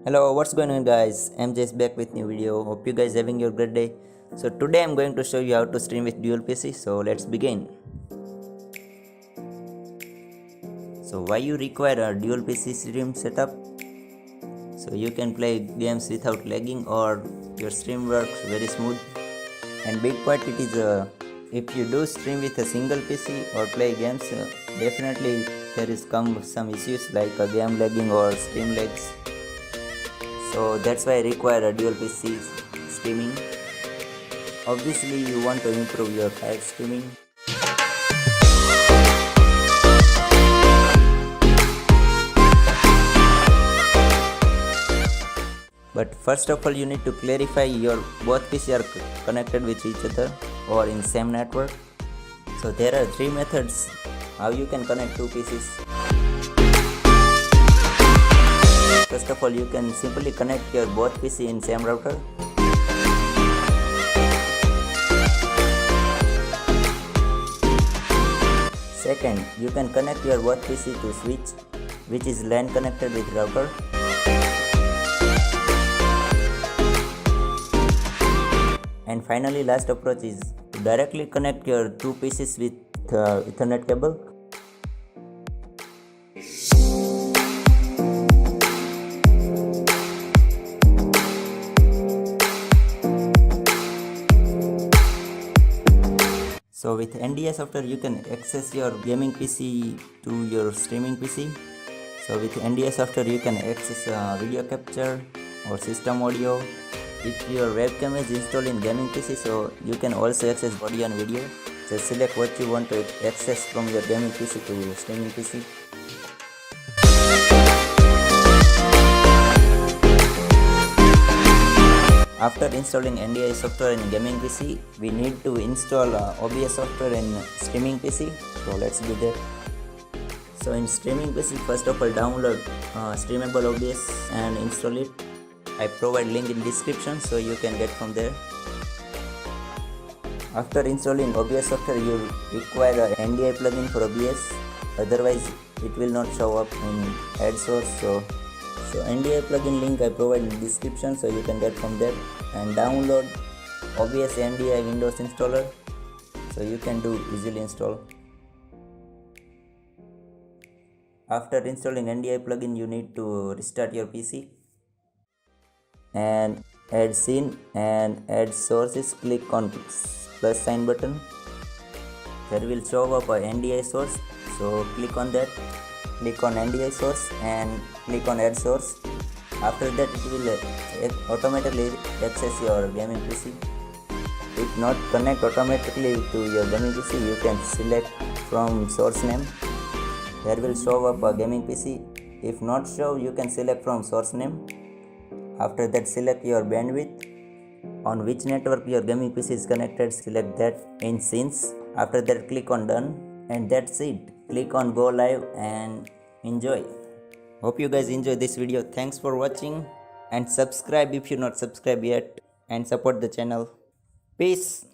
Hello, what's going on guys? MJ is back with new video. Hope you guys having your great day. So today I'm going to show you how to stream with dual PC. So let's begin. So why you require a dual PC stream setup? So you can play games without lagging or your stream works very smooth. And big part it is if you do stream with a single PC or play games, definitely there is come some issues like a game lagging or stream lags. So that's why I require a dual PC streaming. Obviously you want to improve your quiet streaming. But first of all you need to clarify your both PC are connected with each other or in same network. So there are three methods how you can connect two PCs. First of all, you can simply connect your both PC in same router. Second, you can connect your both PC to switch, which is LAN connected with router. And finally, last approach is to directly connect your two PCs with Ethernet cable. So with NDI software you can access your gaming PC to your streaming PC. So with NDI software you can access video capture or system audio. If your webcam is installed in gaming PC, so you can also access audio and video. Just select what you want to access from your gaming PC to streaming PC. After installing NDI software in gaming PC, we need to install OBS software in streaming PC. So let's do that. So in streaming PC, first of all download streamable OBS and install it. I provide link in description so you can get from there. After installing OBS software, you require a NDI plugin for OBS. Otherwise, it will not show up in NDI Source. So NDI plugin link I provide in the description so you can get from there, and download OBS NDI Windows installer so you can do easily install. After installing NDI plugin you need to restart your PC and add scene and add sources. Click on plus sign button. There will show up a NDI source, so click on that. Click on NDI source and click on add source. After that it will automatically access your gaming PC. If not connect automatically to your gaming PC, you can select from source name. There will show up a gaming PC. If not show, you can select from source name. After that select your bandwidth, on which network your gaming PC is connected, select that in scenes. After that click on done, and that's it. Click on go live and enjoy. Hope you guys enjoy this video. Thanks for watching, and subscribe if you're not subscribed yet, and support the channel. Peace.